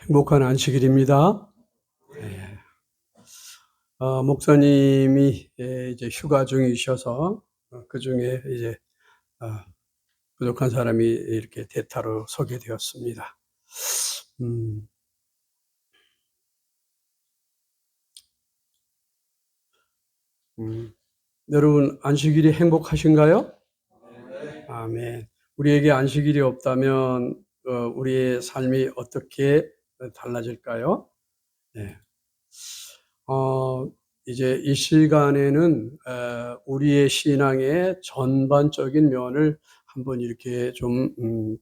행복한 안식일입니다. 네. 목사님이 이제 휴가 중이셔서 그 중에 이제 어, 부족한 사람이 이렇게 대타로 서게 되었습니다. 음, 음. 여러분 안식일이 행복하신가요? 아멘. 우리에게 안식일이 없다면 우리의 삶이 어떻게 달라질까요? 네. 어, 이제 이 시간에는 우리의 신앙의 전반적인 면을 한번 이렇게 좀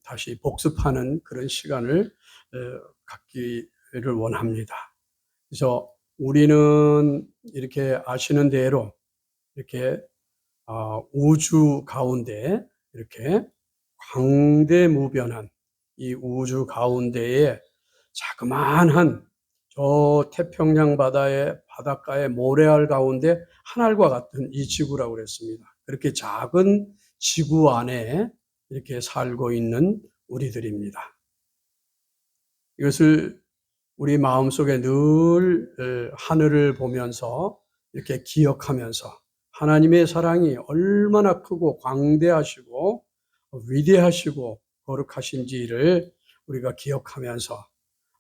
다시 복습하는 그런 시간을 갖기를 원합니다. 그래서 우리는 이렇게 아시는 대로 이렇게 우주 가운데 이렇게 광대무변한 이 우주 가운데에 자그마한 저 태평양 바다의 바닷가의 모래알 가운데 하늘과 같은 이 지구라고 그랬습니다. 그렇게 작은 지구 안에 이렇게 살고 있는 우리들입니다. 이것을 우리 마음속에 늘 하늘을 보면서 이렇게 기억하면서 하나님의 사랑이 얼마나 크고 광대하시고 위대하시고 거룩하신지를 우리가 기억하면서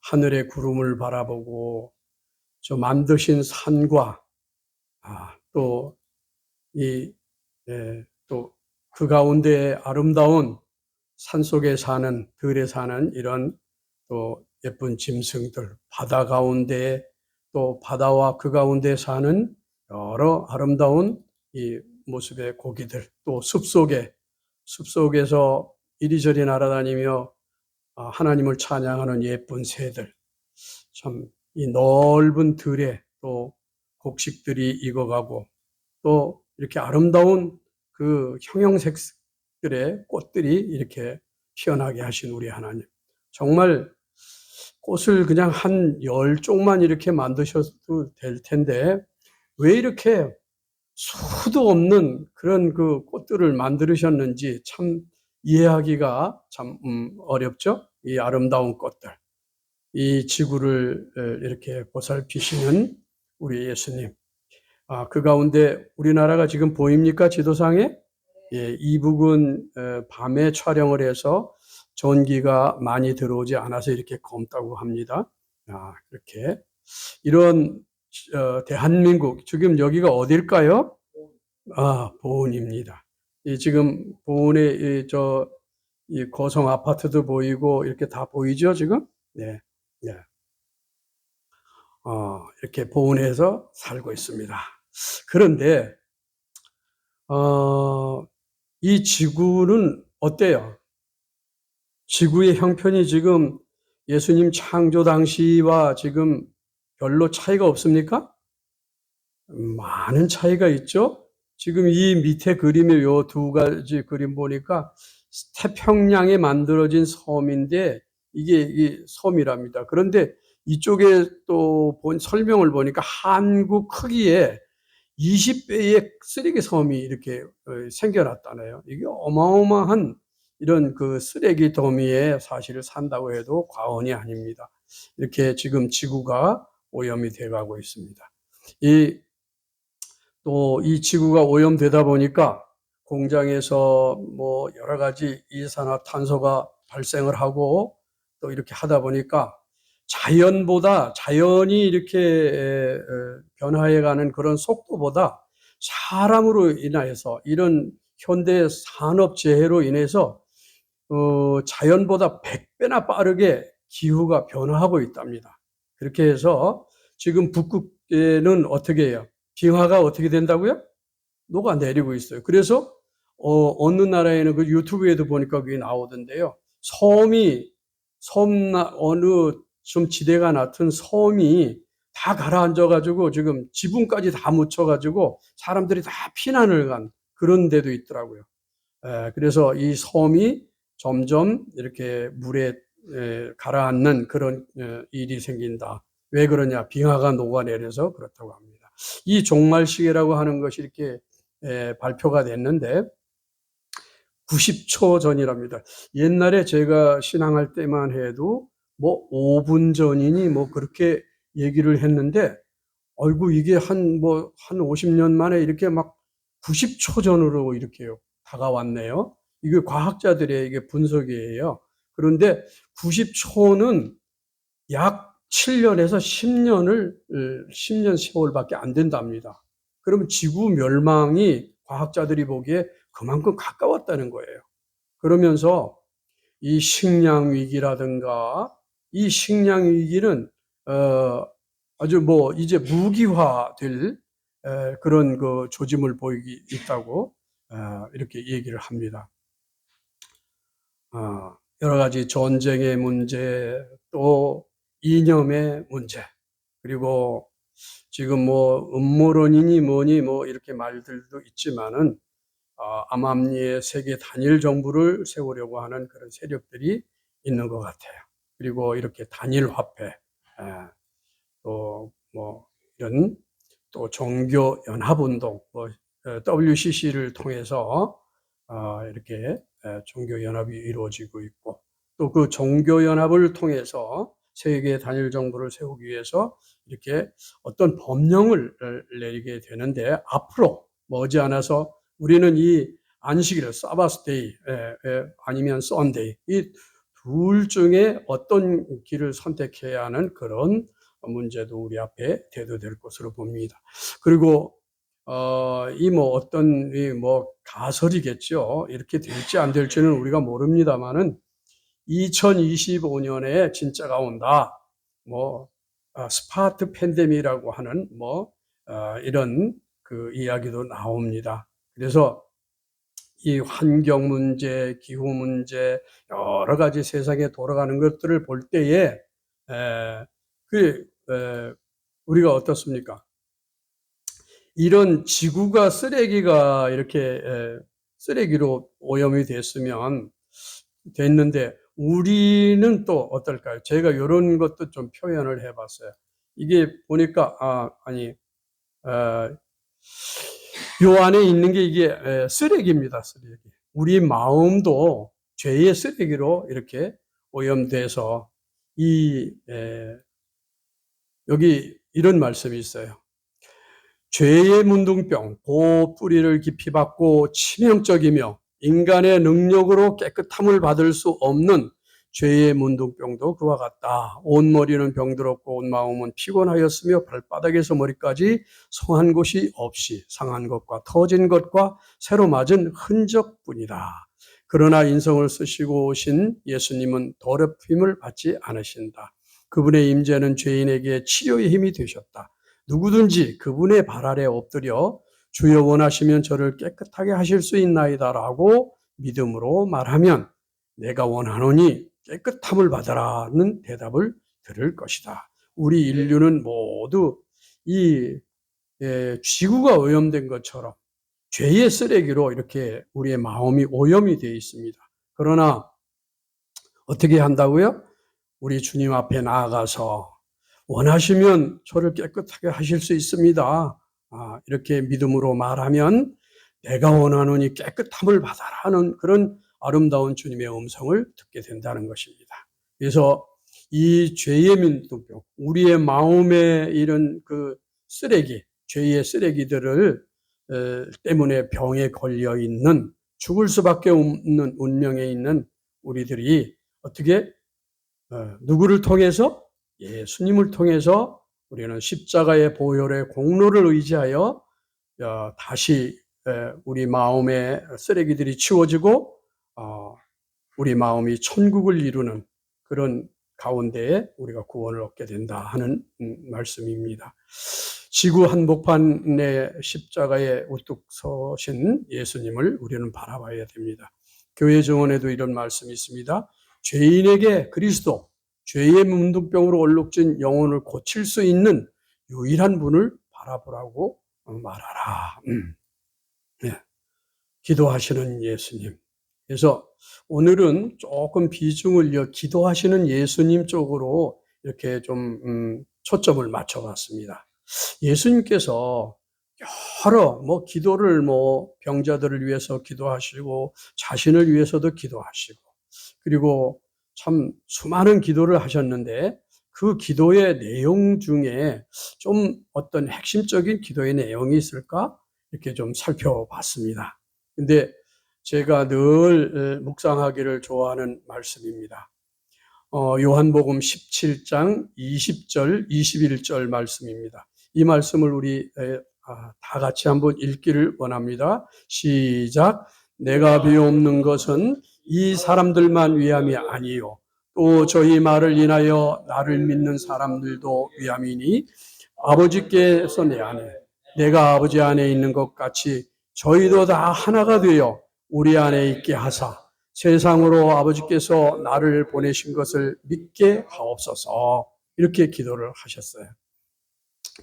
하늘의 구름을 바라보고 저 만드신 산과 또 이 또 그 가운데 아름다운 산속에 사는 들에 사는 이런 또 예쁜 짐승들, 바다 가운데 또 바다와 그 가운데 사는 여러 아름다운 이 모습의 고기들, 또 숲속에서 이리저리 날아다니며 하나님을 찬양하는 예쁜 새들, 참 이 넓은 들에 또 곡식들이 익어가고 또 이렇게 아름다운 그 형형색색들의 꽃들이 이렇게 피어나게 하신 우리 하나님. 정말 꽃을 그냥 한 10쪽만 이렇게 만드셔도 될 텐데 왜 이렇게 수도 없는 그런 그 꽃들을 만드셨는지 참 이해하기가 참 어렵죠. 이 아름다운 꽃들. 이 지구를 이렇게 보살피시는 우리 예수님. 그 가운데 우리나라가 지금 보입니까? 지도상에? 예, 이북은 밤에 촬영을 해서 전기가 많이 들어오지 않아서 이렇게 검다고 합니다. 이렇게 이런 대한민국 지금 여기가 어딜까요? 보은입니다. 이 지금 보은의 이 고성 아파트도 보이고 이렇게 다 보이죠 지금? 네, 네. 이렇게 보은에서 살고 있습니다. 그런데 이 지구는 어때요? 지구의 형편이 지금 예수님 창조 당시와 지금 별로 차이가 없습니까? 많은 차이가 있죠? 지금 이 밑에 그림의 요 두 가지 그림 보니까 태평양에 만들어진 섬인데 이게 이 섬이랍니다. 그런데 이쪽에 또 본 설명을 보니까 한국 크기에 20배의 쓰레기 섬이 이렇게 생겨났다네요. 이게 어마어마한 이런 그 쓰레기 더미에 사실을 산다고 해도 과언이 아닙니다. 이렇게 지금 지구가 오염이 돼가고 있습니다. 또 이 지구가 오염되다 보니까 공장에서 뭐 여러 가지 이산화탄소가 발생을 하고 또 이렇게 하다 보니까 자연이 이렇게 변화해가는 그런 속도보다 사람으로 인해서 이런 현대 산업 재해로 인해서 자연보다 100배나 빠르게 기후가 변화하고 있답니다. 그렇게 해서 지금 북극에는 어떻게 해요? 빙하가 어떻게 된다고요? 녹아내리고 있어요. 그래서 어느 나라에는 그 유튜브에도 보니까 그게 나오던데요. 어느 좀 지대가 낮은 섬이 다 가라앉아가지고 지금 지붕까지 다 묻혀가지고 사람들이 다 피난을 간 그런 데도 있더라고요. 그래서 이 섬이 점점 이렇게 물에 가라앉는 그런 일이 생긴다. 왜 그러냐? 빙하가 녹아내려서 그렇다고 합니다. 이 종말시계라고 하는 것이 이렇게 발표가 됐는데 90초 전이랍니다. 옛날에 제가 신앙할 때만 해도 뭐 5분 전이니 뭐 그렇게 얘기를 했는데, 아이고 이게 한 50년 만에 이렇게 막 90초 전으로 이렇게 다가왔네요. 이게 과학자들의 이게 분석이에요. 그런데 90초는 약 7년에서 10년 세월밖에 안 된답니다. 그러면 지구 멸망이 과학자들이 보기에 그만큼 가까웠다는 거예요. 그러면서 이 식량 위기라든가, 이 식량 위기는 아주 뭐 이제 무기화될 그런 그 조짐을 보이기 있다고 이렇게 얘기를 합니다. 여러 가지 전쟁의 문제, 또 이념의 문제, 그리고 지금 뭐 음모론이니 뭐니 뭐 이렇게 말들도 있지만은 암암리에 세계 단일 정부를 세우려고 하는 그런 세력들이 있는 것 같아요. 그리고 이렇게 단일 화폐, 또 뭐 이런 또 종교 연합 운동, 뭐 WCC를 통해서 이렇게 종교 연합이 이루어지고 있고, 또 그 종교 연합을 통해서 세계 단일 정부를 세우기 위해서 이렇게 어떤 법령을 내리게 되는데, 앞으로 머지않아서 우리는 이 안식일을 사바스데이 아니면 썬데이, 이 둘 중에 어떤 길을 선택해야 하는 그런 문제도 우리 앞에 대두될 것으로 봅니다. 그리고 이 뭐 어떤 이 뭐 가설이겠죠. 이렇게 될지 안 될지는 우리가 모릅니다만은 2025년에 진짜가 온다. 뭐 스파트 팬데믹이라고 하는 뭐 이런 그 이야기도 나옵니다. 그래서 이 환경 문제, 기후 문제, 여러 가지 세상에 돌아가는 것들을 볼 때에 우리가 어떻습니까? 이런 지구가 쓰레기가 이렇게 쓰레기로 오염이 됐는데, 우리는 또 어떨까요? 제가 이런 것도 좀 표현을 해봤어요. 이게 보니까 요 안에 있는 게 이게 쓰레기입니다. 쓰레기. 우리 마음도 죄의 쓰레기로 이렇게 오염돼서 여기 이런 말씀이 있어요. 죄의 문둥병, 그 뿌리를 깊이 받고 치명적이며 인간의 능력으로 깨끗함을 받을 수 없는 죄의 문둥병도 그와 같다. 온 머리는 병들었고 온 마음은 피곤하였으며 발바닥에서 머리까지 성한 곳이 없이 상한 것과 터진 것과 새로 맞은 흔적뿐이다. 그러나 인성을 쓰시고 오신 예수님은 더럽힘을 받지 않으신다. 그분의 임재는 죄인에게 치료의 힘이 되셨다. 누구든지 그분의 발 아래 엎드려 주여 원하시면 저를 깨끗하게 하실 수 있나이다라고 믿음으로 말하면 내가 원하노니 깨끗함을 받아라는 대답을 들을 것이다. 우리 인류는 모두 이 지구가 오염된 것처럼 죄의 쓰레기로 이렇게 우리의 마음이 오염이 되어 있습니다. 그러나 어떻게 한다고요? 우리 주님 앞에 나아가서 원하시면 저를 깨끗하게 하실 수 있습니다. 이렇게 믿음으로 말하면 내가 원하노니 깨끗함을 받아라는 그런 아름다운 주님의 음성을 듣게 된다는 것입니다. 그래서 이 죄의 민두병, 우리의 마음에 이런 그 쓰레기, 죄의 쓰레기들을 때문에 병에 걸려 있는, 죽을 수밖에 없는 운명에 있는 우리들이 어떻게 누구를 통해서? 예수님을 통해서 우리는 십자가의 보혈의 공로를 의지하여 다시 우리 마음의 쓰레기들이 치워지고 우리 마음이 천국을 이루는 그런 가운데에 우리가 구원을 얻게 된다 하는 말씀입니다. 지구 한복판에 십자가에 우뚝 서신 예수님을 우리는 바라봐야 됩니다. 교회 정원에도 이런 말씀이 있습니다. 죄인에게 그리스도, 죄의 문둥병으로 얼룩진 영혼을 고칠 수 있는 유일한 분을 바라보라고 말하라. 네. 기도하시는 예수님. 그래서 오늘은 조금 비중을 기도하시는 예수님 쪽으로 이렇게 좀 초점을 맞춰봤습니다. 예수님께서 여러 기도를 병자들을 위해서 기도하시고 자신을 위해서도 기도하시고, 그리고 참 수많은 기도를 하셨는데 그 기도의 내용 중에 좀 어떤 핵심적인 기도의 내용이 있을까? 이렇게 좀 살펴봤습니다. 근데 제가 늘 묵상하기를 좋아하는 말씀입니다. 요한복음 17장 20절, 21절 말씀입니다. 이 말씀을 우리 다 같이 한번 읽기를 원합니다. 시작. 내가 비옵는 것은 이 사람들만 위함이 아니요 또 저희 말을 인하여 나를 믿는 사람들도 위함이니 아버지께서 내 안에 내가 아버지 안에 있는 것 같이 저희도 다 하나가 되어 우리 안에 있게 하사 세상으로 아버지께서 나를 보내신 것을 믿게 하옵소서. 이렇게 기도를 하셨어요.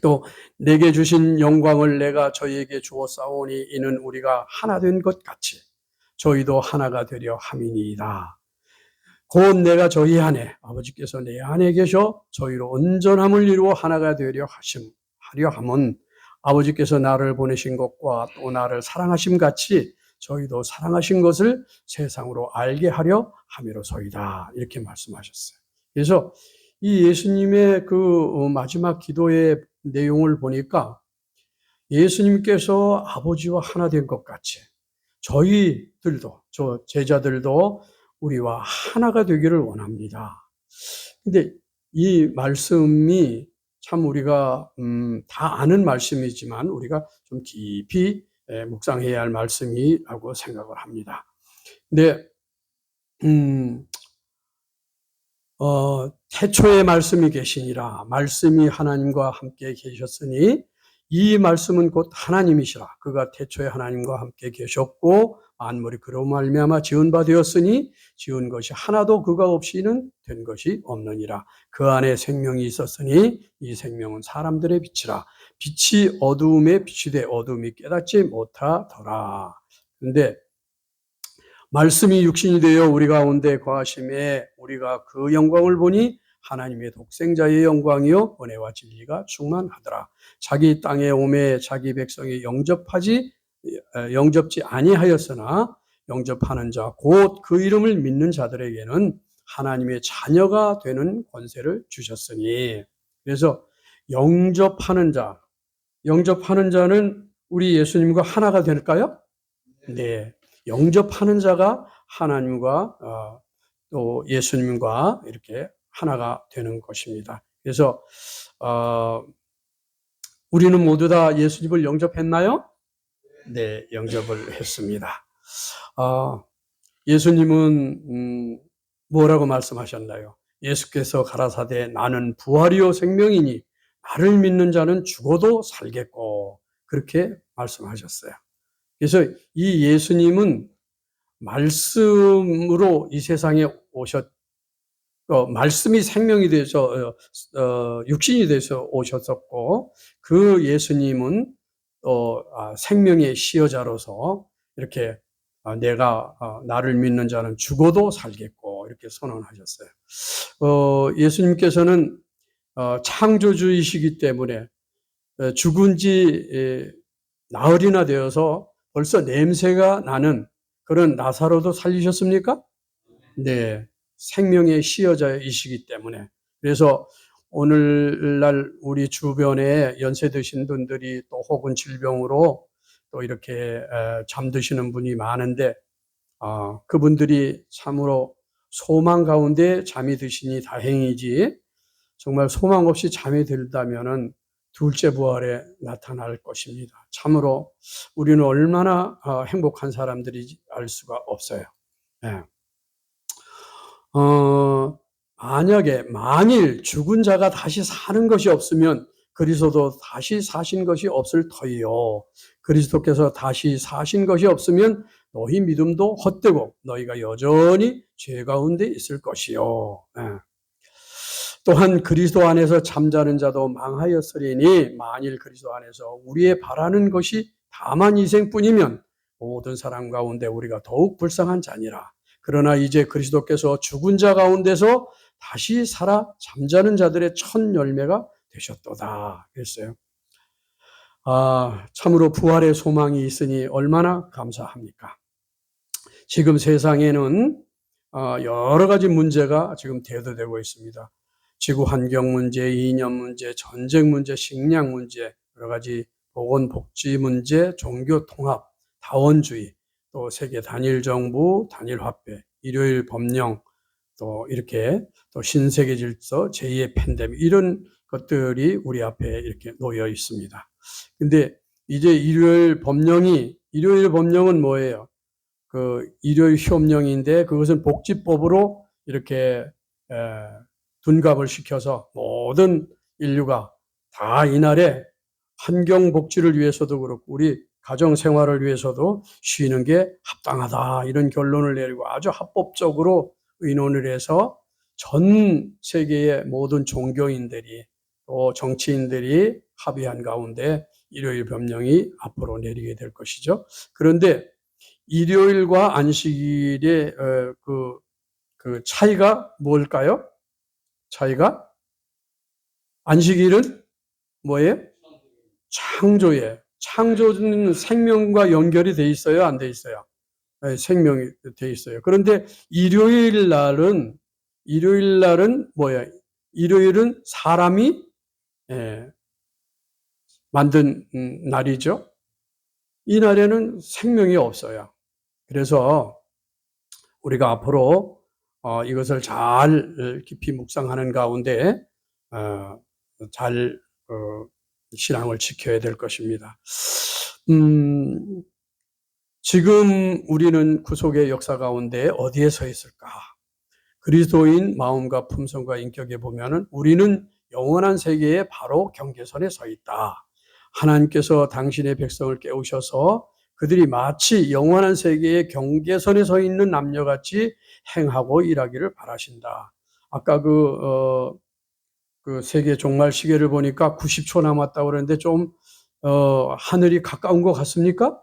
또 내게 주신 영광을 내가 저희에게 주었사오니 이는 우리가 하나 된 것 같이 저희도 하나가 되려 함이니이다. 곧 내가 저희 안에 아버지께서 내 안에 계셔 저희로 온전함을 이루어 하나가 되려 하려 함은 아버지께서 나를 보내신 것과 또 나를 사랑하심 같이 저희도 사랑하신 것을 세상으로 알게 하려 함이로소이다. 이렇게 말씀하셨어요. 그래서 이 예수님의 그 마지막 기도의 내용을 보니까 예수님께서 아버지와 하나 된 것 같이 저희들도, 저 제자들도 우리와 하나가 되기를 원합니다. 근데 이 말씀이 참 우리가 다 아는 말씀이지만 우리가 좀 깊이 묵상해야 할 말씀이라고 생각을 합니다. 근데 태초에 말씀이 계시니라 말씀이 하나님과 함께 계셨으니 이 말씀은 곧 하나님이시라. 그가 태초에 하나님과 함께 계셨고 만물이 그로 말미암아 지은 바 되었으니 지은 것이 하나도 그가 없이는 된 것이 없느니라. 그 안에 생명이 있었으니 이 생명은 사람들의 빛이라. 빛이 어두움에 빛이 돼 어두움이 깨닫지 못하더라. 그런데 말씀이 육신이 되어 우리 가운데 거하심에 우리가 그 영광을 보니 하나님의 독생자의 영광이요 은혜와 진리가 충만하더라. 자기 땅에 오매 자기 백성이 영접지 아니하였으나 영접하는 자 곧 그 이름을 믿는 자들에게는 하나님의 자녀가 되는 권세를 주셨으니. 그래서 영접하는 자는 우리 예수님과 하나가 될까요? 네. 영접하는 자가 하나님과 또 예수님과 이렇게 하나가 되는 것입니다. 그래서 우리는 모두 다 예수님을 영접했나요? 네, 영접을 했습니다. 예수님은 뭐라고 말씀하셨나요? 예수께서 가라사대 나는 부활이요 생명이니 나를 믿는 자는 죽어도 살겠고 그렇게 말씀하셨어요. 그래서 이 예수님은 말씀으로 이 세상에 말씀이 생명이 돼서 육신이 돼서 오셨었고 그 예수님은 또 생명의 시여자로서 이렇게 내가 나를 믿는 자는 죽어도 살겠고 이렇게 선언하셨어요. 예수님께서는 창조주이시기 때문에 죽은 지 나흘이나 되어서 벌써 냄새가 나는 그런 나사로도 살리셨습니까? 네. 생명의 시여자이시기 때문에. 그래서 오늘날 우리 주변에 연세 드신 분들이 또 혹은 질병으로 또 이렇게 잠드시는 분이 많은데, 그분들이 참으로 소망 가운데 잠이 드시니 다행이지, 정말 소망 없이 잠이 들다면은 둘째 부활에 나타날 것입니다. 참으로 우리는 얼마나 행복한 사람들인지 알 수가 없어요. 네. 만일 죽은 자가 다시 사는 것이 없으면 그리스도도 다시 사신 것이 없을 터이요. 그리스도께서 다시 사신 것이 없으면 너희 믿음도 헛되고 너희가 여전히 죄 가운데 있을 것이요. 네. 또한 그리스도 안에서 잠자는 자도 망하였으리니 만일 그리스도 안에서 우리의 바라는 것이 다만 이생뿐이면 모든 사람 가운데 우리가 더욱 불쌍한 자니라. 그러나 이제 그리스도께서 죽은 자 가운데서 다시 살아 잠자는 자들의 첫 열매가 되셨도다. 그랬어요. 참으로 부활의 소망이 있으니 얼마나 감사합니까? 지금 세상에는 여러 가지 문제가 지금 대두되고 있습니다. 지구 환경 문제, 이념 문제, 전쟁 문제, 식량 문제, 여러 가지 보건 복지 문제, 종교 통합, 다원주의, 또 세계 단일 정부, 단일 화폐, 일요일 법령, 또 이렇게 또 신세계 질서, 제2의 팬데믹, 이런 것들이 우리 앞에 이렇게 놓여 있습니다. 근데 이제 일요일 법령은 뭐예요? 그 일요일 휴업령인데 그것은 복지법으로 이렇게 둔갑을 시켜서 모든 인류가 다 이날에 환경 복지를 위해서도 그렇고 우리 가정 생활을 위해서도 쉬는 게 합당하다, 이런 결론을 내리고 아주 합법적으로 의논을 해서 전 세계의 모든 종교인들이 또 정치인들이 합의한 가운데 일요일 법령이 앞으로 내리게 될 것이죠. 그런데 일요일과 안식일의 그 차이가 뭘까요? 차이가, 안식일은 뭐예요? 창조예요. 창조는 생명과 연결이 돼 있어요, 안 돼 있어요? 네, 생명이 돼 있어요. 그런데 일요일 날은 뭐야? 일요일은 사람이 만든 날이죠. 이 날에는 생명이 없어요. 그래서 우리가 앞으로 이것을 잘 깊이 묵상하는 가운데 잘 신앙을 지켜야 될 것입니다. 지금 우리는 구속의 역사 가운데 어디에 서 있을까? 그리스도인 마음과 품성과 인격에 보면은 우리는 영원한 세계의 바로 경계선에 서 있다. 하나님께서 당신의 백성을 깨우셔서 그들이 마치 영원한 세계의 경계선에 서 있는 남녀같이 행하고 일하기를 바라신다. 아까 그 세계 종말 시계를 보니까 90초 남았다고 그러는데 좀 하늘이 가까운 것 같습니까?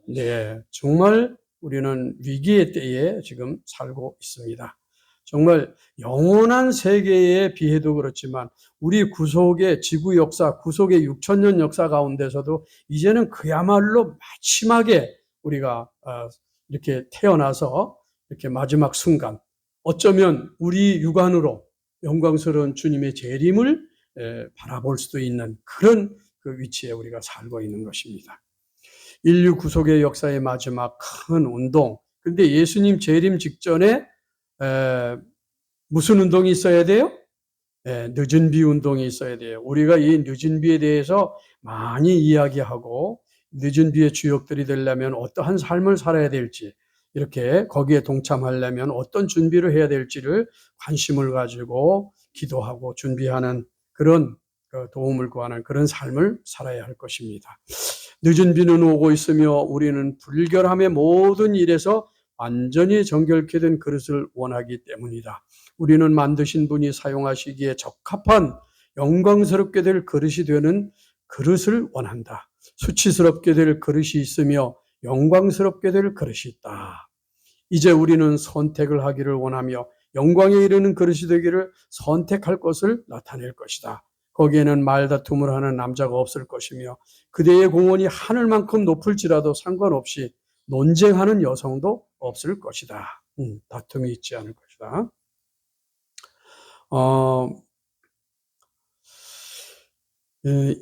네, 정말 우리는 위기의 때에 지금 살고 있습니다. 정말 영원한 세계에 비해도 그렇지만 우리 구속의 지구 역사, 구속의 6천년 역사 가운데서도 이제는 그야말로 마지막에 우리가 이렇게 태어나서 이렇게 마지막 순간, 어쩌면 우리 육안으로 영광스러운 주님의 재림을 바라볼 수도 있는 그런 그 위치에 우리가 살고 있는 것입니다. 인류 구속의 역사의 마지막 큰 운동. 그런데 예수님 재림 직전에 무슨 운동이 있어야 돼요? 늦은 비 운동이 있어야 돼요. 우리가 이 늦은 비에 대해서 많이 이야기하고 늦은 비의 주역들이 되려면 어떠한 삶을 살아야 될지, 이렇게 거기에 동참하려면 어떤 준비를 해야 될지를 관심을 가지고 기도하고 준비하는 그런 도움을 구하는 그런 삶을 살아야 할 것입니다. 늦은 비는 오고 있으며 우리는 불결함의 모든 일에서 완전히 정결케 된 그릇을 원하기 때문이다. 우리는 만드신 분이 사용하시기에 적합한 영광스럽게 될 그릇이 되는 그릇을 원한다. 수치스럽게 될 그릇이 있으며 영광스럽게 될 그릇이 있다. 이제 우리는 선택을 하기를 원하며 영광에 이르는 그릇이 되기를 선택할 것을 나타낼 것이다. 거기에는 말다툼을 하는 남자가 없을 것이며 그대의 공원이 하늘만큼 높을지라도 상관없이 논쟁하는 여성도 없을 것이다. 다툼이 있지 않을 것이다.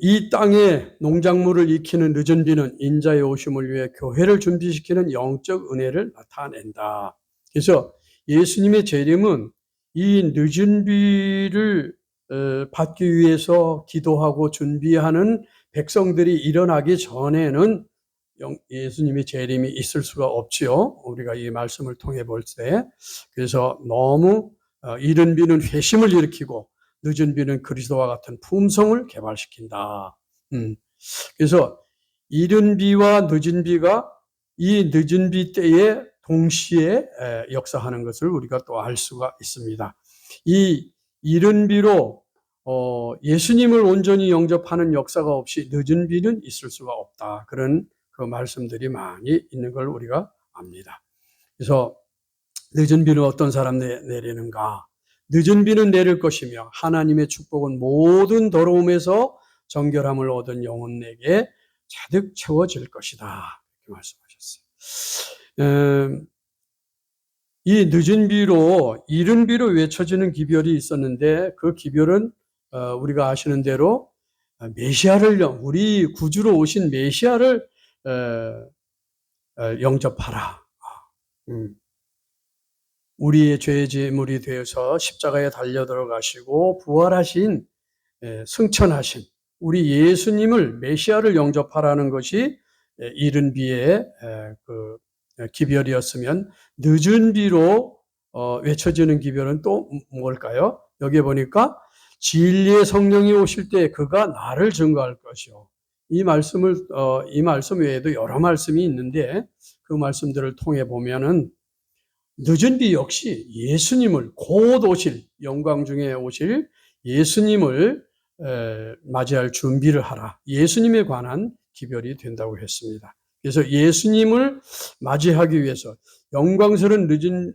이 땅에 농작물을 익히는 늦은 비는 인자의 오심을 위해 교회를 준비시키는 영적 은혜를 나타낸다. 그래서 예수님의 재림은 이 늦은 비를 받기 위해서 기도하고 준비하는 백성들이 일어나기 전에는 예수님의 재림이 있을 수가 없지요. 우리가 이 말씀을 통해 볼 때. 그래서 너무 이른 비는 회심을 일으키고 늦은 비는 그리스도와 같은 품성을 개발시킨다. 그래서 이른 비와 늦은 비가 이 늦은 비 때에 동시에 역사하는 것을 우리가 또 알 수가 있습니다. 이 이른 비로 예수님을 온전히 영접하는 역사가 없이 늦은 비는 있을 수가 없다. 그런 그 말씀들이 많이 있는 걸 우리가 압니다. 그래서 늦은 비는 어떤 사람 내리는가? 늦은 비는 내릴 것이며 하나님의 축복은 모든 더러움에서 정결함을 얻은 영혼에게 가득 채워질 것이다. 이렇게 말씀하셨어요. 이 늦은 비로, 이른 비로 외쳐지는 기별이 있었는데 그 기별은 우리가 아시는 대로 메시아를, 우리 구주로 오신 메시아를 영접하라. 음. 우리의 죄의 제물이 되어서 십자가에 달려 들어가시고 부활하신, 승천하신 우리 예수님을, 메시아를 영접하라는 것이 이른 비의 그 기별이었으면, 늦은 비로 외쳐지는 기별은 또 뭘까요? 여기에 보니까 진리의 성령이 오실 때 그가 나를 증거할 것이요. 이 말씀 외에도 여러 말씀이 있는데 그 말씀들을 통해 보면은 늦은 비 역시 예수님을, 곧 오실, 영광 중에 오실 예수님을 맞이할 준비를 하라. 예수님에 관한 기별이 된다고 했습니다. 그래서 예수님을 맞이하기 위해서 영광스러운 늦은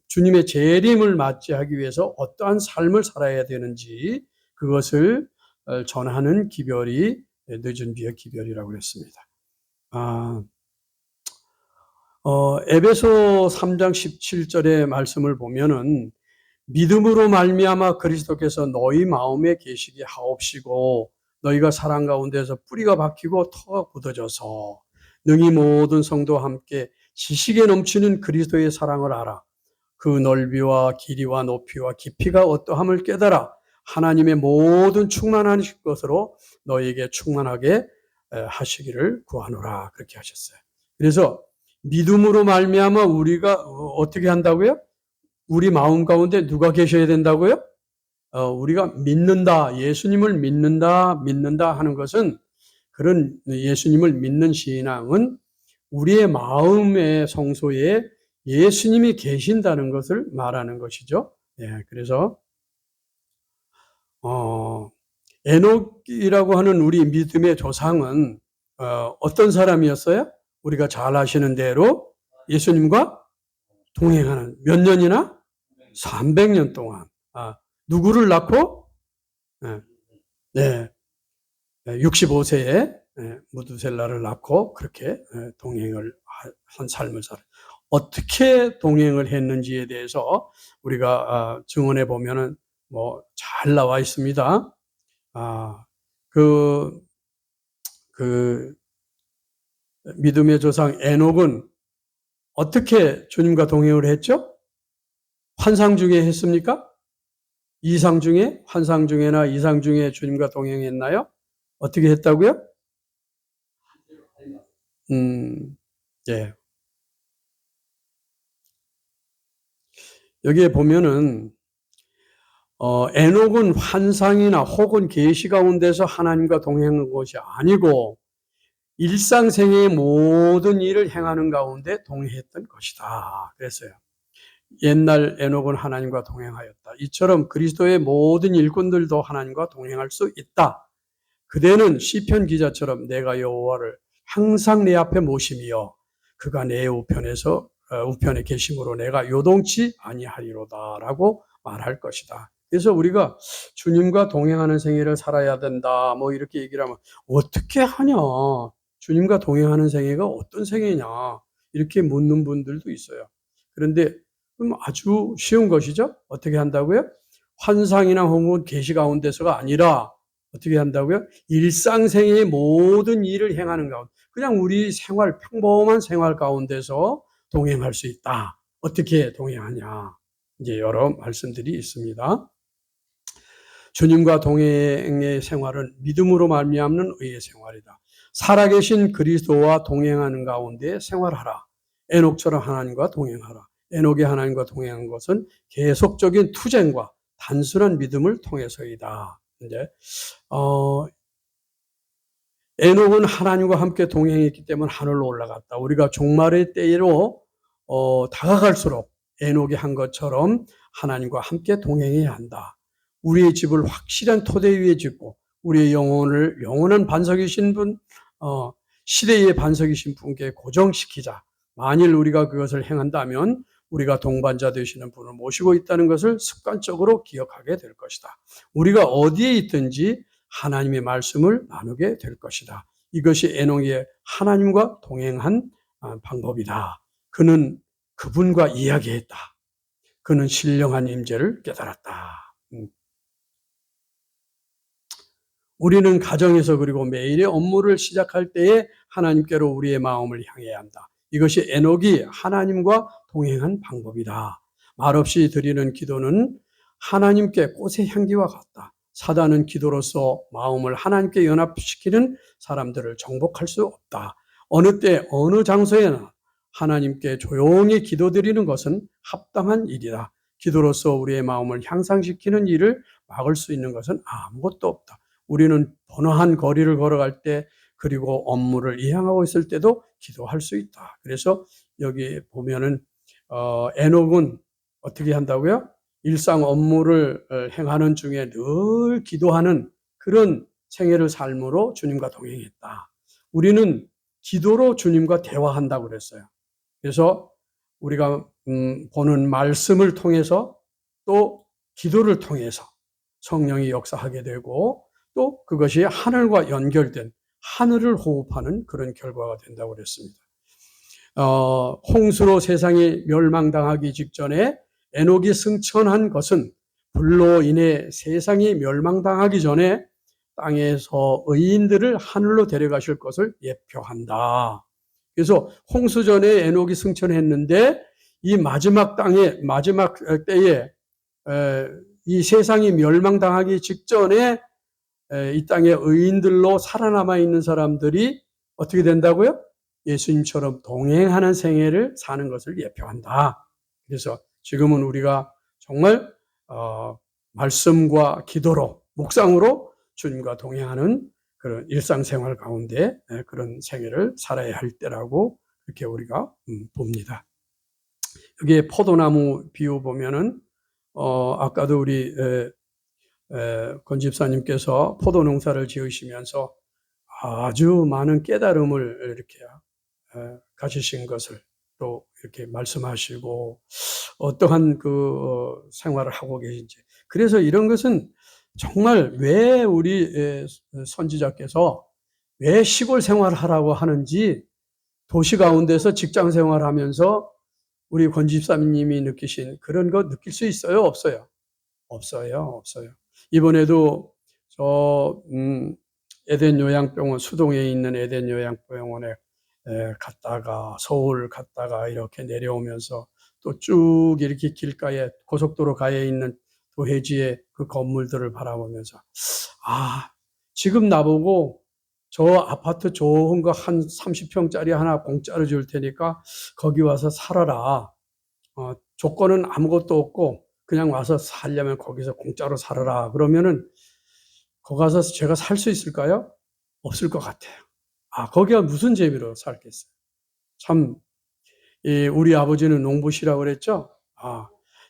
주님의 재림을 맞이하기 위해서 어떠한 삶을 살아야 되는지 그것을 전하는 기별이 늦은 비의 기별이라고 했습니다. 에베소 3장 17절의 말씀을 보면은 믿음으로 말미암아 그리스도께서 너희 마음에 계시게 하옵시고 너희가 사랑 가운데서 뿌리가 박히고 터가 굳어져서 능히 모든 성도와 함께 지식에 넘치는 그리스도의 사랑을 알아 그 넓이와 길이와 높이와 깊이가 어떠함을 깨달아 하나님의 모든 충만한 것으로 너희에게 충만하게 하시기를 구하노라, 그렇게 하셨어요. 그래서 믿음으로 말미암아 우리가 어떻게 한다고요? 우리 마음 가운데 누가 계셔야 된다고요? 우리가 믿는다, 예수님을 믿는다 하는 것은, 그런 예수님을 믿는 신앙은 우리의 마음의 성소에 예수님이 계신다는 것을 말하는 것이죠. 그래서 에녹이라고 하는 우리 믿음의 조상은 어떤 사람이었어요? 우리가 잘 아시는 대로 예수님과 동행하는, 몇 년이나? 300년 동안. 누구를 낳고? 네, 65세에 무두셀라를 낳고 그렇게 동행을 한 삶을 살아요. 어떻게 동행을 했는지에 대해서 우리가 증언해 보면은 잘 나와 있습니다. 그 믿음의 조상 에녹은 어떻게 주님과 동행을 했죠? 환상 중에 했습니까? 이상 중에? 환상 중에나 이상 중에 주님과 동행했나요? 어떻게 했다고요? 예. 여기에 보면은 에녹은 환상이나 혹은 계시 가운데서 하나님과 동행한 것이 아니고 일상생의 모든 일을 행하는 가운데 동행했던 것이다, 그랬어요. 옛날 에녹은 하나님과 동행하였다. 이처럼 그리스도의 모든 일꾼들도 하나님과 동행할 수 있다. 그대는 시편 기자처럼 내가 여호와를 항상 내 앞에 모심이여 그가 내 우편에 계심으로 내가 요동치 아니하리로다라고 말할 것이다. 그래서 우리가 주님과 동행하는 생애를 살아야 된다, 이렇게 얘기를 하면 어떻게 하냐, 주님과 동행하는 생애가 어떤 생애냐, 이렇게 묻는 분들도 있어요. 그런데 아주 쉬운 것이죠. 어떻게 한다고요? 환상이나 혹은 계시 가운데서가 아니라 어떻게 한다고요? 일상생의 모든 일을 행하는 가운데, 그냥 우리 생활, 평범한 생활 가운데서 동행할 수 있다. 어떻게 동행하냐? 이제 여러 말씀들이 있습니다. 주님과 동행의 생활은 믿음으로 말미암는 의의 생활이다. 살아계신 그리스도와 동행하는 가운데 생활하라. 에녹처럼 하나님과 동행하라. 에녹이 하나님과 동행한 것은 계속적인 투쟁과 단순한 믿음을 통해서이다. 이제 에녹은 하나님과 함께 동행했기 때문에 하늘로 올라갔다. 우리가 종말의 때로 다가갈수록 에녹이 한 것처럼 하나님과 함께 동행해야 한다. 우리의 집을 확실한 토대 위에 짓고 우리의 영혼을 영원한 반석이신 분, 시대의 반석이신 분께 고정시키자. 만일 우리가 그것을 행한다면 우리가 동반자 되시는 분을 모시고 있다는 것을 습관적으로 기억하게 될 것이다. 우리가 어디에 있든지 하나님의 말씀을 나누게 될 것이다. 이것이 에녹이 하나님과 동행한 방법이다. 그는 그분과 이야기했다. 그는 신령한 임재를 깨달았다. 우리는 가정에서 그리고 매일의 업무를 시작할 때에 하나님께로 우리의 마음을 향해야 한다. 이것이 에녹이 하나님과 동행한 방법이다. 말없이 드리는 기도는 하나님께 꽃의 향기와 같다. 사단은 기도로서 마음을 하나님께 연합시키는 사람들을 정복할 수 없다. 어느 때 어느 장소에나 하나님께 조용히 기도드리는 것은 합당한 일이다. 기도로서 우리의 마음을 향상시키는 일을 막을 수 있는 것은 아무것도 없다. 우리는 번화한 거리를 걸어갈 때 그리고 업무를 이행하고 있을 때도 기도할 수 있다. 그래서 여기 보면은 에녹은 어떻게 한다고요? 일상 업무를 행하는 중에 늘 기도하는 그런 생애를 삶으로 주님과 동행했다. 우리는 기도로 주님과 대화한다고 그랬어요. 그래서 우리가 보는 말씀을 통해서 또 기도를 통해서 성령이 역사하게 되고 또 그것이 하늘과 연결된 하늘을 호흡하는 그런 결과가 된다고 그랬습니다. 홍수로 세상이 멸망당하기 직전에 에녹이 승천한 것은 불로 인해 세상이 멸망당하기 전에 땅에서 의인들을 하늘로 데려가실 것을 예표한다. 그래서 홍수 전에 에녹이 승천했는데 이 마지막 때에 이 세상이 멸망당하기 직전에 이 땅에 의인들로 살아남아 있는 사람들이 어떻게 된다고요? 예수님처럼 동행하는 생애를 사는 것을 예표한다. 그래서 지금은 우리가 정말 말씀과 기도로 묵상으로 주님과 동행하는 그런 일상생활 가운데 그런 생애를 살아야 할 때라고 그렇게 우리가 봅니다. 여기에 포도나무 비유 보면은 아까도 우리 권 집사님께서 포도 농사를 지으시면서 아주 많은 깨달음을 이렇게 가지신 것을 또 이렇게 말씀하시고 어떠한 그 생활을 하고 계신지. 그래서 이런 것은 정말 왜 우리 선지자께서 왜 시골 생활을 하라고 하는지 도시 가운데서 직장 생활하면서 우리 권 집사님이 느끼신 그런 거 느낄 수 있어요? 없어요? 없어요. 이번에도 저 에덴 요양병원 수동에 있는 에덴 요양병원에 갔다가 서울 갔다가 이렇게 내려오면서 또 쭉 이렇게 길가에 고속도로 가에 있는 도해지의 그 건물들을 바라보면서 지금 나보고 저 아파트 좋은 거 한 30평짜리 하나 공짜로 줄 테니까 거기 와서 살아라. 조건은 아무것도 없고 그냥 와서 살려면 거기서 공짜로 살아라. 그러면은 거기 가서 제가 살 수 있을까요? 없을 것 같아요. 거기가 무슨 재미로 살겠어요? 참, 우리 아버지는 농부시라고 그랬죠?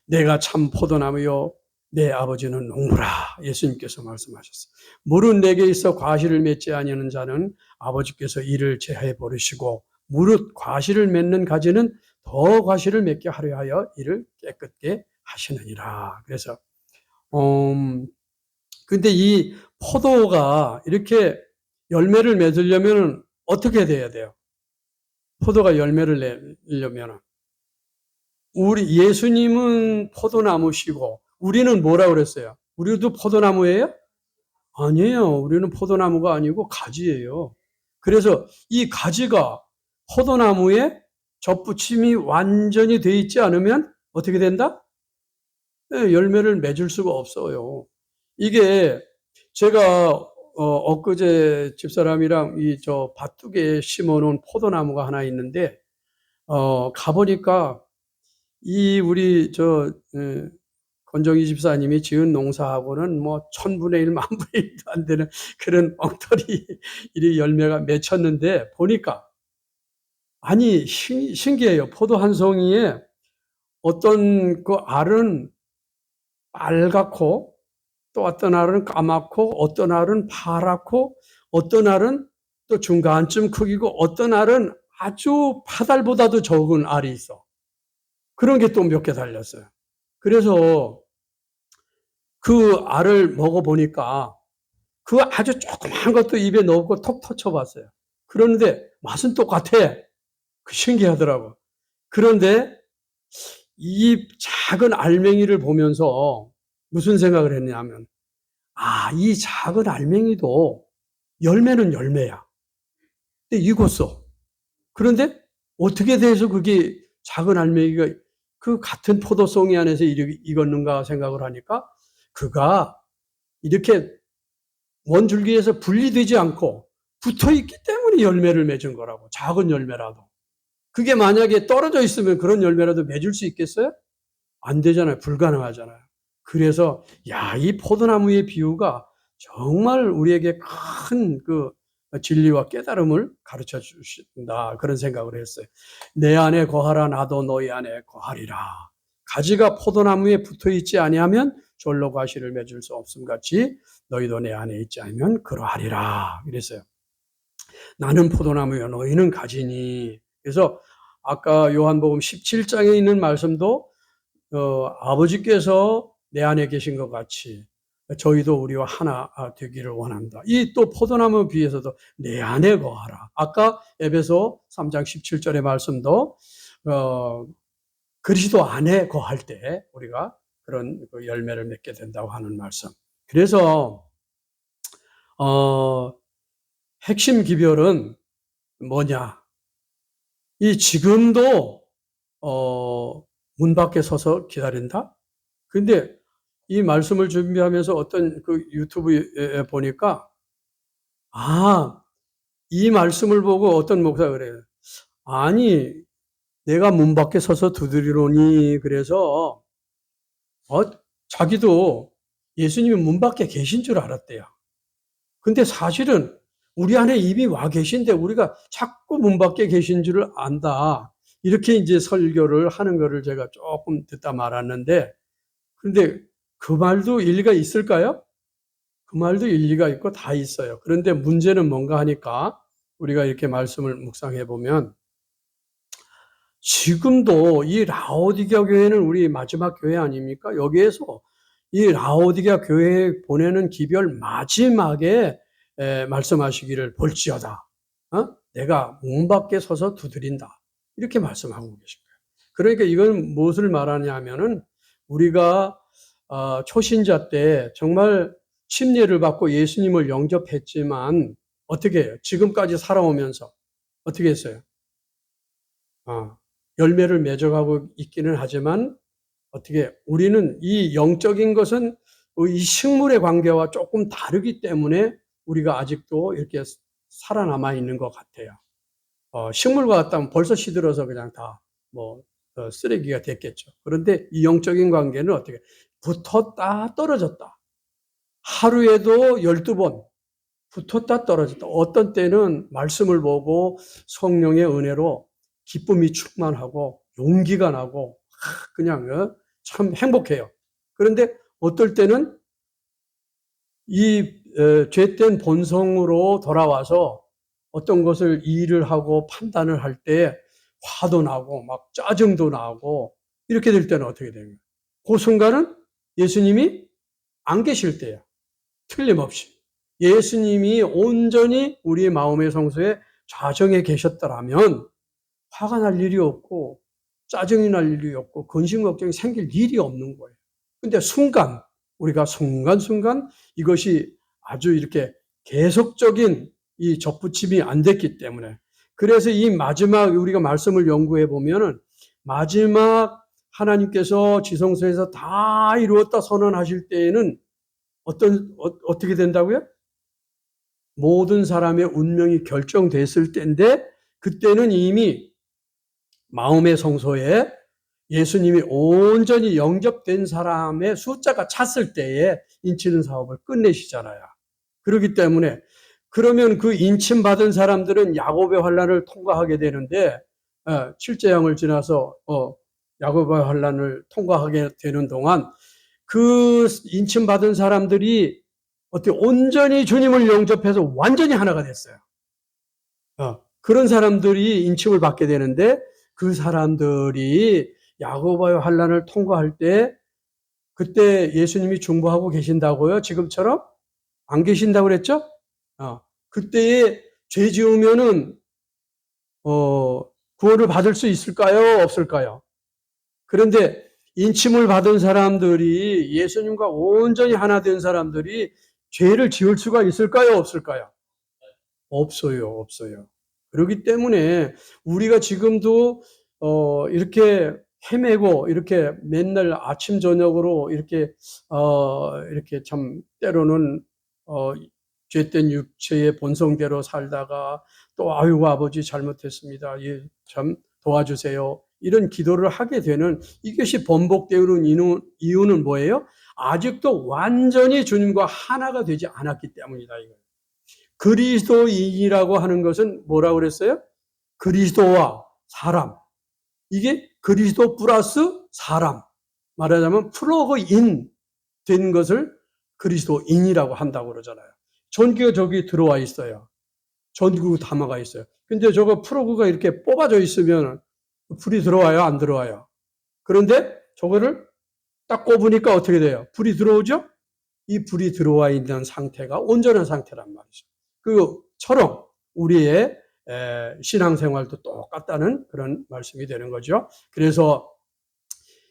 내가 참 포도나무요. 내 아버지는 농부라. 예수님께서 말씀하셨어요. 무릇 내게 있어 과실을 맺지 아니하는 자는 아버지께서 이를 제하여 버리시고 무릇 과실을 맺는 가지는 더 과실을 맺게 하려 하여 이를 깨끗게 하시느니라. 그래서 근데 이 포도가 이렇게 열매를 맺으려면 어떻게 돼야 돼요? 포도가 열매를 내려면 우리 예수님은 포도나무시고 우리는 뭐라 그랬어요? 우리도 포도나무예요? 아니에요. 우리는 포도나무가 아니고 가지예요. 그래서 이 가지가 포도나무에 접붙임이 완전히 돼 있지 않으면 어떻게 된다? 열매를 맺을 수가 없어요. 이게 제가 엊그제 집사람이랑 이 저 밭두개에 심어놓은 포도나무가 하나 있는데 가보니까 이 우리 권정희 집사님이 지은 농사하고는 뭐 1000분의 1, 10,000분의 1도 안 되는 그런 엉터리 이 열매가 맺혔는데 보니까 신기해요. 포도 한 송이에 어떤 그 알은 빨갛고 또 어떤 알은 까맣고 어떤 알은 파랗고 어떤 알은 또 중간쯤 크기고 어떤 알은 아주 파달보다도 적은 알이 있어. 그런 게 또 몇 개 달렸어요. 그래서 그 알을 먹어보니까 그 아주 조그만 것도 입에 넣고 톡 터쳐봤어요. 그런데 맛은 똑같아. 신기하더라고. 그런데 이 작은 알맹이를 보면서 무슨 생각을 했냐면, 이 작은 알맹이도 열매는 열매야. 근데 익었어. 그런데 어떻게 돼서 그게 작은 알맹이가 그 같은 포도송이 안에서 익었는가 생각을 하니까 그가 이렇게 원줄기에서 분리되지 않고 붙어 있기 때문에 열매를 맺은 거라고. 작은 열매라도. 그게 만약에 떨어져 있으면 그런 열매라도 맺을 수 있겠어요? 안 되잖아요. 불가능하잖아요. 그래서 이 포도나무의 비유가 정말 우리에게 큰 그 진리와 깨달음을 가르쳐 주신다. 그런 생각을 했어요. 내 안에 거하라 나도 너희 안에 거하리라. 가지가 포도나무에 붙어 있지 아니하면 졸로 과실을 맺을 수 없음 같이 너희도 내 안에 있지 않으면 그러하리라. 그랬어요. 나는 포도나무요 너희는 가지니. 그래서 아까 요한복음 17장에 있는 말씀도 아버지께서 내 안에 계신 것 같이 저희도 우리와 하나 되기를 원한다. 이 또 포도나무 비에서도 내 안에 거하라. 아까 에베소 3장 17절의 말씀도 그리스도 안에 거할 때 우리가 그런 열매를 맺게 된다고 하는 말씀. 그래서 핵심 기별은 뭐냐? 이 지금도 문 밖에 서서 기다린다? 근데 이 말씀을 준비하면서 어떤 그 유튜브에 보니까, 이 말씀을 보고 어떤 목사가 그래요. 아니, 내가 문 밖에 서서 두드리노니, 그래서, 자기도 예수님이 문 밖에 계신 줄 알았대요. 근데 사실은 우리 안에 이미 와 계신데 우리가 자꾸 문 밖에 계신 줄 안다. 이렇게 이제 설교를 하는 거를 제가 조금 듣다 말았는데, 근데 그 말도 일리가 있을까요? 그 말도 일리가 있고 다 있어요. 그런데 문제는 뭔가 하니까 우리가 이렇게 말씀을 묵상해 보면 지금도 이 라오디게아 교회는 우리 마지막 교회 아닙니까? 여기에서 이 라오디게아 교회에 보내는 기별 마지막에 말씀하시기를 볼지어다. 내가 문 밖에 서서 두드린다. 이렇게 말씀하고 계신 거예요. 그러니까 이건 무엇을 말하냐 하면은 우리가 초신자 때 정말 침례를 받고 예수님을 영접했지만 어떻게 해요? 지금까지 살아오면서 어떻게 했어요? 열매를 맺어가고 있기는 하지만 어떻게 우리는 이 영적인 것은 이 식물의 관계와 조금 다르기 때문에 우리가 아직도 이렇게 살아남아 있는 것 같아요. 식물과 같다면 벌써 시들어서 그냥 다 쓰레기가 됐겠죠. 그런데 이 영적인 관계는 어떻게 붙었다 떨어졌다. 하루에도 12번 붙었다 떨어졌다. 어떤 때는 말씀을 보고 성령의 은혜로 기쁨이 충만하고 용기가 나고 그냥 참 행복해요. 그런데 어떨 때는 이 죄된 본성으로 돌아와서 어떤 것을 일을 하고 판단을 할 때 화도 나고 막 짜증도 나고 이렇게 될 때는 어떻게 됩니까? 그 순간은 예수님이 안 계실 때예요. 틀림없이. 예수님이 온전히 우리의 마음의 성소에 좌정해 계셨더라면 화가 날 일이 없고 짜증이 날 일이 없고 근심 걱정이 생길 일이 없는 거예요. 근데 우리가 순간순간 이것이 아주 이렇게 계속적인 이 접붙임이 안 됐기 때문에 그래서 이 마지막 우리가 말씀을 연구해 보면은 마지막 하나님께서 지성소에서 다 이루었다 선언하실 때에는 어떻게 된다고요? 모든 사람의 운명이 결정됐을 때인데 그때는 이미 마음의 성소에 예수님이 온전히 영접된 사람의 숫자가 찼을 때에 인치는 사업을 끝내시잖아요. 그렇기 때문에 그러면 그 인침받은 사람들은 야곱의 환란을 통과하게 되는데 7재앙을 지나서 야곱의 환란을 통과하게 되는 동안 그 인침받은 사람들이 어떻게 온전히 주님을 영접해서 완전히 하나가 됐어요. 그런 사람들이 인침을 받게 되는데 그 사람들이 야고보의 환란을 통과할 때 그때 예수님이 중보하고 계신다고요? 지금처럼? 안 계신다고 그랬죠? 그때에 죄 지으면은 구원을 받을 수 있을까요? 없을까요? 그런데 인침을 받은 사람들이, 예수님과 온전히 하나 된 사람들이 죄를 지을 수가 있을까요? 없을까요? 없어요. 없어요. 그렇기 때문에 우리가 지금도 이렇게 헤매고 이렇게 맨날 아침 저녁으로 이렇게 참 때로는 죄된 육체의 본성대로 살다가 또 아이고 아버지 잘못했습니다. 예, 참 도와주세요. 이런 기도를 하게 되는 이것이 번복되는 이유는 뭐예요? 아직도 완전히 주님과 하나가 되지 않았기 때문이다. 이거예요. 그리스도인이라고 하는 것은 뭐라고 그랬어요? 그리스도와 사람. 이게 그리스도 플러스 사람. 말하자면 플러그인 된 것을 그리스도인이라고 한다고 그러잖아요. 전기가 저기 들어와 있어요. 전구 담아가 있어요. 근데 저거 플러그가 이렇게 뽑아져 있으면 불이 들어와요? 안 들어와요? 그런데 저거를 딱 꼽으니까 어떻게 돼요? 불이 들어오죠? 이 불이 들어와 있는 상태가 온전한 상태란 말이죠. 그처럼 우리의 신앙생활도 똑같다는 그런 말씀이 되는 거죠. 그래서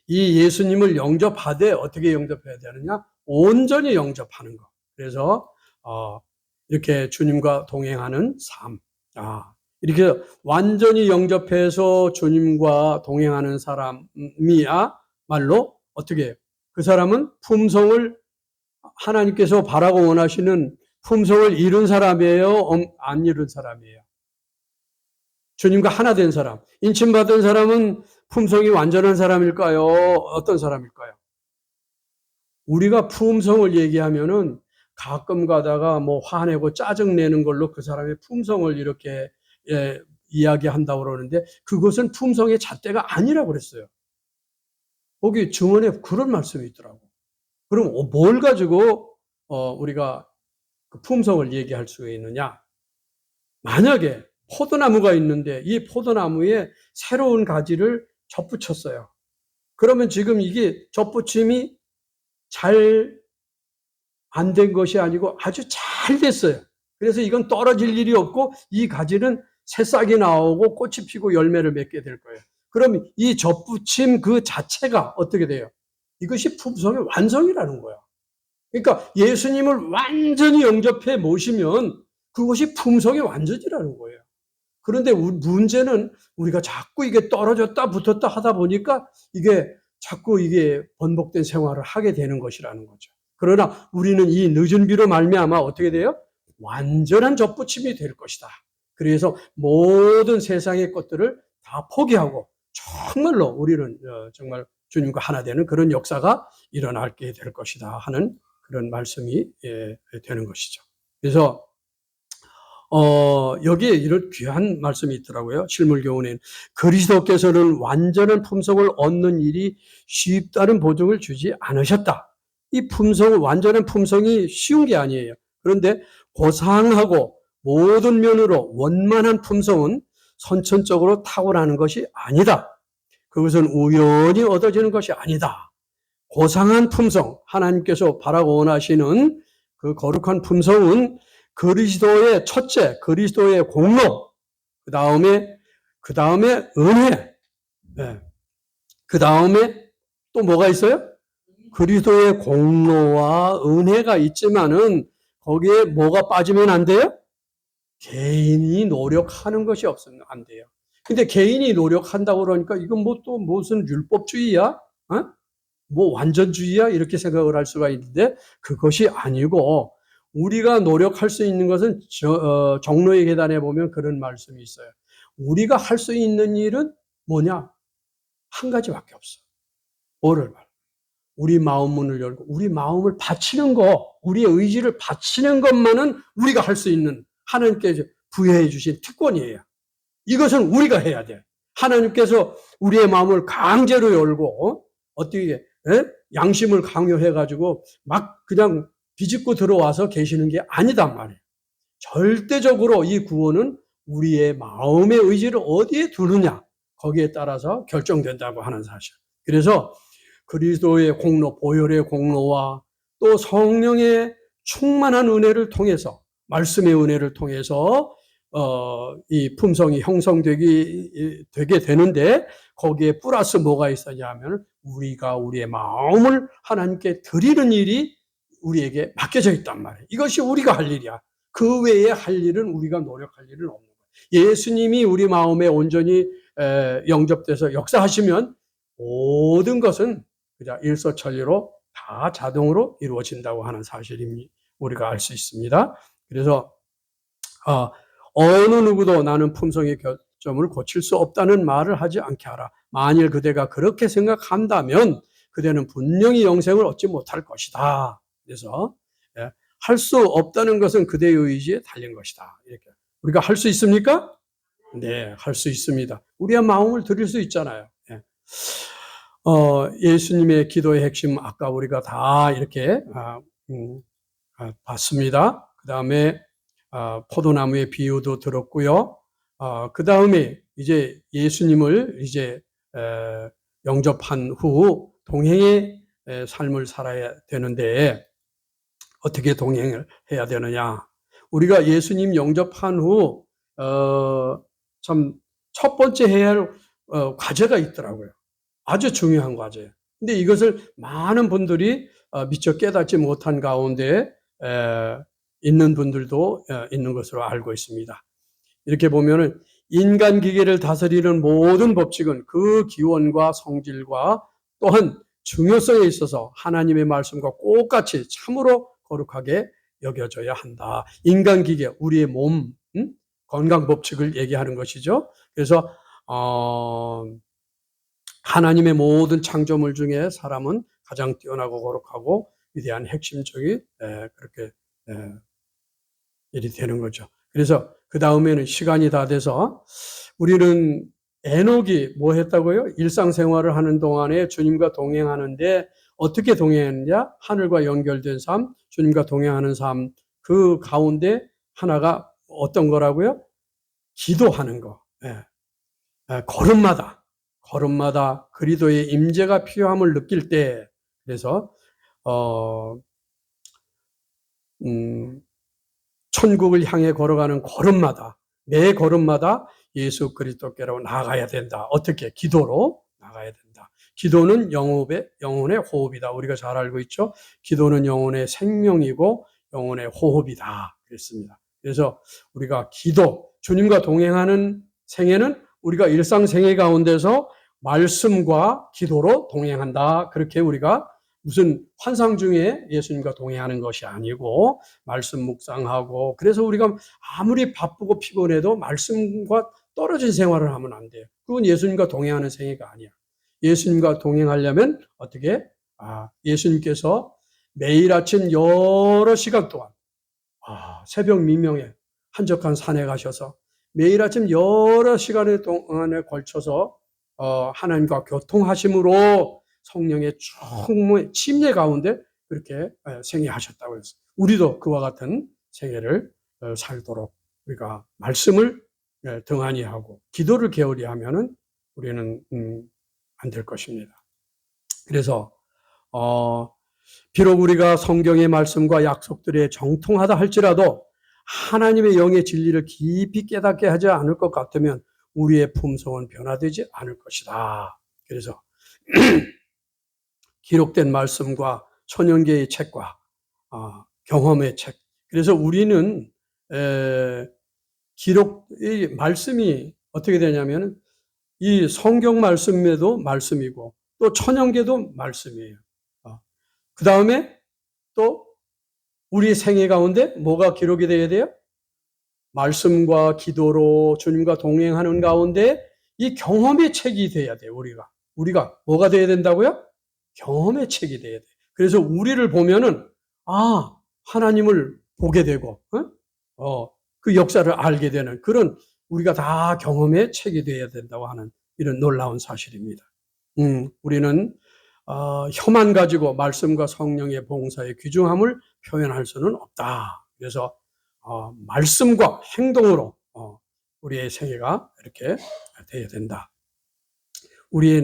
이 예수님을 영접하되 어떻게 영접해야 되느냐? 온전히 영접하는 것. 그래서 이렇게 주님과 동행하는 삶. 이렇게 완전히 영접해서 주님과 동행하는 사람이야말로 어떻게 해요? 그 사람은 품성을 하나님께서 바라고 원하시는 품성을 이룬 사람이에요? 안 이룬 사람이에요? 주님과 하나 된 사람. 인침받은 사람은 품성이 완전한 사람일까요? 어떤 사람일까요? 우리가 품성을 얘기하면은 가끔 가다가 뭐 화내고 짜증내는 걸로 그 사람의 품성을 이렇게 이야기한다고 그러는데 그것은 품성의 잣대가 아니라고 그랬어요. 거기 증언에 그런 말씀이 있더라고. 그럼 뭘 가지고 우리가 그 품성을 얘기할 수 있느냐? 만약에 포도나무가 있는데 이 포도나무에 새로운 가지를 접붙였어요. 그러면 지금 이게 접붙임이 잘 안 된 것이 아니고 아주 잘 됐어요. 그래서 이건 떨어질 일이 없고 이 가지는 새싹이 나오고 꽃이 피고 열매를 맺게 될 거예요. 그럼 이 접붙임 그 자체가 어떻게 돼요? 이것이 품성의 완성이라는 거야. 그러니까 예수님을 완전히 영접해 모시면 그것이 품성의 완전이라는 거예요. 그런데 문제는 우리가 자꾸 이게 떨어졌다 붙었다 하다 보니까 이게 자꾸 이게 번복된 생활을 하게 되는 것이라는 거죠. 그러나 우리는 이 늦은 비로 말미암아 어떻게 돼요? 완전한 접붙임이 될 것이다. 그래서 모든 세상의 것들을 다 포기하고 정말로 우리는 정말 주님과 하나 되는 그런 역사가 일어나게 될 것이다 하는 그런 말씀이 되는 것이죠. 그래서 여기에 이런 귀한 말씀이 있더라고요. 실물교훈에는 그리스도께서는 완전한 품성을 얻는 일이 쉽다는 보증을 주지 않으셨다. 이 품성, 완전한 품성이 쉬운 게 아니에요. 그런데 고상하고 모든 면으로 원만한 품성은 선천적으로 타고나는 것이 아니다. 그것은 우연히 얻어지는 것이 아니다. 고상한 품성, 하나님께서 바라고 원하시는 그 거룩한 품성은 그리스도의 첫째, 그리스도의 공로, 그 다음에 은혜, 그 다음에 또 뭐가 있어요? 그리스도의 공로와 은혜가 있지만은 거기에 뭐가 빠지면 안 돼요? 개인이 노력하는 것이 없으면 안 돼요. 근데 개인이 노력한다고 그러니까 이건 뭐 또 무슨 율법주의야? 뭐 완전주의야? 이렇게 생각을 할 수가 있는데 그것이 아니고 우리가 노력할 수 있는 것은 정로의 계단에 보면 그런 말씀이 있어요. 우리가 할 수 있는 일은 뭐냐? 한 가지밖에 없어. 뭐를 말? 우리 마음 문을 열고 우리 마음을 바치는 거, 우리의 의지를 바치는 것만은 우리가 할 수 있는 하나님께 부여해 주신 특권이에요. 이것은 우리가 해야 돼. 하나님께서 우리의 마음을 강제로 열고 어떻게 양심을 강요해가지고 막 그냥 비집고 들어와서 계시는 게 아니단 말이에요. 절대적으로 이 구원은 우리의 마음의 의지를 어디에 두느냐 거기에 따라서 결정된다고 하는 사실. 그래서 그리스도의 공로, 보혈의 공로와 또 성령의 충만한 은혜를 통해서 말씀의 은혜를 통해서 이 품성이 되게 되는데 거기에 플러스 뭐가 있었냐 하면 우리가 우리의 마음을 하나님께 드리는 일이 우리에게 맡겨져 있단 말이에요. 이것이 우리가 할 일이야. 그 외에 할 일은 우리가 노력할 일은 없는 거예요. 예수님이 우리 마음에 온전히 영접돼서 역사하시면 모든 것은 그냥 일서천리로 다 자동으로 이루어진다고 하는 사실입니다. 우리가 알 수 있습니다. 그래서 어느 누구도 나는 품성의 결점을 고칠 수 없다는 말을 하지 않게 하라. 만일 그대가 그렇게 생각한다면 그대는 분명히 영생을 얻지 못할 것이다. 그래서 할 수 없다는 것은 그대의 의지에 달린 것이다. 이렇게 우리가 할 수 있습니까? 네, 할 수 있습니다. 우리의 마음을 드릴 수 있잖아요. 예수님의 기도의 핵심 아까 우리가 다 이렇게 봤습니다. 그 다음에 포도나무의 비유도 들었고요. 그 다음에 이제 예수님을 이제 영접한 후 동행의 삶을 살아야 되는데 어떻게 동행을 해야 되느냐? 우리가 예수님 영접한 후 참 첫 번째 해야 할 과제가 있더라고요. 아주 중요한 과제예요. 근데 이것을 많은 분들이 미처 깨닫지 못한 가운데 있는 분들도 있는 것으로 알고 있습니다. 이렇게 보면은 인간 기계를 다스리는 모든 법칙은 그 기원과 성질과 또한 중요성에 있어서 하나님의 말씀과 똑같이 참으로 거룩하게 여겨져야 한다. 인간 기계, 우리의 몸, 건강 법칙을 얘기하는 것이죠. 그래서 하나님의 모든 창조물 중에 사람은 가장 뛰어나고 거룩하고 위대한 핵심적인 그렇게 일이 되는 거죠. 그래서 그 다음에는 시간이 다 돼서 우리는 에녹이 뭐 했다고요? 일상생활을 하는 동안에 주님과 동행하는데 어떻게 동행했느냐? 하늘과 연결된 삶, 주님과 동행하는 삶, 그 가운데 하나가 어떤 거라고요? 기도하는 거. 걸음마다 그리스도의 임재가 필요함을 느낄 때, 그래서 천국을 향해 걸어가는 걸음마다, 매 걸음마다 예수 그리스도께로 나아가야 된다. 어떻게? 기도로 나가야 된다. 기도는 영혼의 호흡이다. 우리가 잘 알고 있죠? 기도는 영혼의 생명이고 영혼의 호흡이다. 그랬습니다. 그래서 우리가 주님과 동행하는 생애는 우리가 일상생애 가운데서 말씀과 기도로 동행한다. 그렇게 우리가 무슨 환상 중에 예수님과 동행하는 것이 아니고 말씀 묵상하고, 그래서 우리가 아무리 바쁘고 피곤해도 말씀과 떨어진 생활을 하면 안 돼요. 그건 예수님과 동행하는 생애가 아니야. 예수님과 동행하려면 어떻게? 예수님께서 매일 아침 여러 시간 동안 새벽 미명에 한적한 산에 가셔서 매일 아침 여러 시간의 동안에 걸쳐서 하나님과 교통하심으로 성령의 충만한 침례 가운데 그렇게 생애하셨다고 했어요. 우리도 그와 같은 생애를 살도록 우리가 말씀을 등한히 하고 기도를 게을리 하면은 우리는 안 될 것입니다. 그래서 비록 우리가 성경의 말씀과 약속들에 정통하다 할지라도 하나님의 영의 진리를 깊이 깨닫게 하지 않을 것 같으면 우리의 품성은 변화되지 않을 것이다. 그래서 기록된 말씀과 천연계의 책과 경험의 책. 그래서 우리는 이 말씀이 어떻게 되냐면 이 성경 말씀에도 말씀이고 또 천연계도 말씀이에요. 그 다음에 또 우리 생애 가운데 뭐가 기록이 되어야 돼요? 말씀과 기도로 주님과 동행하는 가운데 이 경험의 책이 돼야 돼요. 우리가 뭐가 돼야 된다고요? 경험의 책이 돼야 돼요. 그래서 우리를 보면은 하나님을 보게 되고 그 역사를 알게 되는 그런, 우리가 다 경험의 책이 돼야 된다고 하는 이런 놀라운 사실입니다. 우리는 혀만 가지고 말씀과 성령의 봉사의 귀중함을 표현할 수는 없다. 그래서 말씀과 행동으로 우리의 생애가 이렇게 돼야 된다. 우리의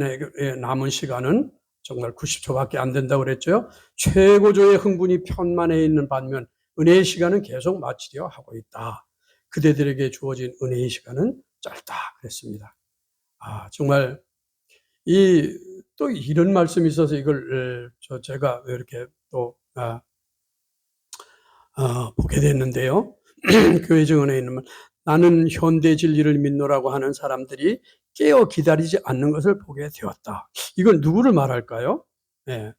남은 시간은 정말 90초밖에 안 된다고 그랬죠. 최고조의 흥분이 편만해 있는 반면 은혜의 시간은 계속 마치려 하고 있다. 그대들에게 주어진 은혜의 시간은 짧다 그랬습니다. 정말 또 이런 말씀이 있어서 이걸 제가 이렇게 또 보게 됐는데요. 교회 정원에 있는 말, 나는 현대 진리를 믿노라고 하는 사람들이 깨어 기다리지 않는 것을 보게 되었다. 이건 누구를 말할까요? 네.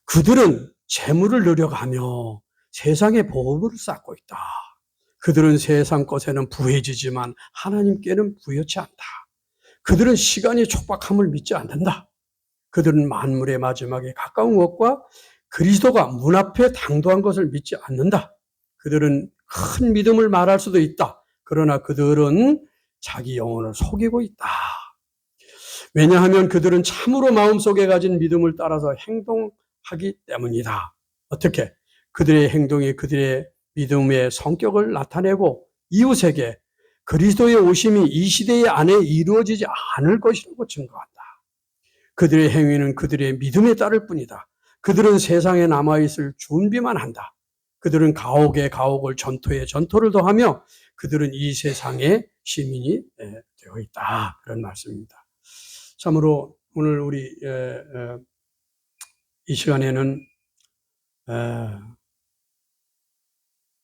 그들은 재물을 누려가며 세상의 보물을 쌓고 있다. 그들은 세상 것에는 부해지지만 하나님께는 부여치 않다. 그들은 시간이 촉박함을 믿지 않는다. 그들은 만물의 마지막에 가까운 것과 그리스도가 문 앞에 당도한 것을 믿지 않는다. 그들은 큰 믿음을 말할 수도 있다. 그러나 그들은 자기 영혼을 속이고 있다. 왜냐하면 그들은 참으로 마음속에 가진 믿음을 따라서 행동하기 때문이다. 어떻게? 그들의 행동이 그들의 믿음의 성격을 나타내고 이웃에게 그리스도의 오심이 이 시대의 안에 이루어지지 않을 것이라고 증거한다. 그들의 행위는 그들의 믿음에 따를 뿐이다. 그들은 세상에 남아있을 준비만 한다. 그들은 가옥에 가옥을, 전토에 전토를 더하며 그들은 이 세상의 시민이 되어 있다. 그런 말씀입니다. 참으로 오늘 우리 이 시간에는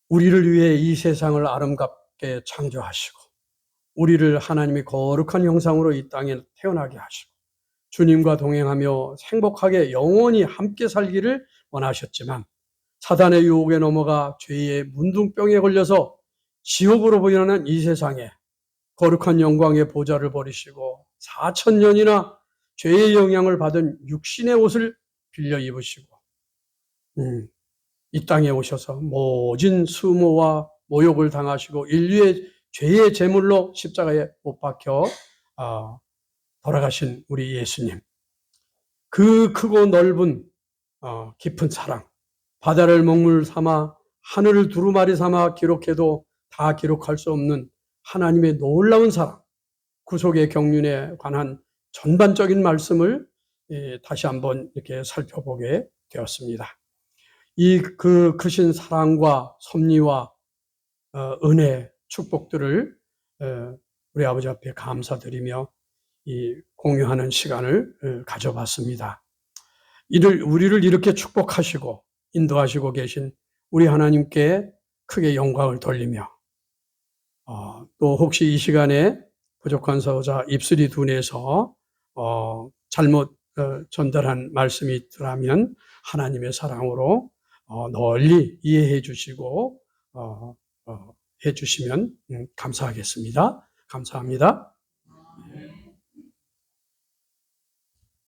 우리를 위해 이 세상을 아름답게 창조하시고 우리를 하나님의 거룩한 형상으로 이 땅에 태어나게 하시고 주님과 동행하며 행복하게 영원히 함께 살기를 원하셨지만 사단의 유혹에 넘어가 죄의 문둥병에 걸려서 지옥으로 보이는 이 세상에 거룩한 영광의 보좌를 버리시고 4,000년이나 죄의 영향을 받은 육신의 옷을 빌려 입으시고 이 땅에 오셔서 모진 수모와 모욕을 당하시고 인류의 죄의 제물로 십자가에 못 박혀 돌아가신 우리 예수님, 그 크고 넓은 깊은 사랑, 바다를 먹물 삼아 하늘을 두루마리 삼아 기록해도 다 기록할 수 없는 하나님의 놀라운 사랑, 구속의 경륜에 관한 전반적인 말씀을 다시 한번 이렇게 살펴보게 되었습니다. 그 크신 사랑과 섭리와 은혜, 축복들을 우리 아버지 앞에 감사드리며 공유하는 시간을 가져봤습니다. 우리를 이렇게 축복하시고 인도하시고 계신 우리 하나님께 크게 영광을 돌리며 또 혹시 이 시간에 부족한 사호자 입술이 둔해서 잘못 전달한 말씀이 있더라면 하나님의 사랑으로 널리 이해해 주시고 해 주시면 감사하겠습니다. 감사합니다.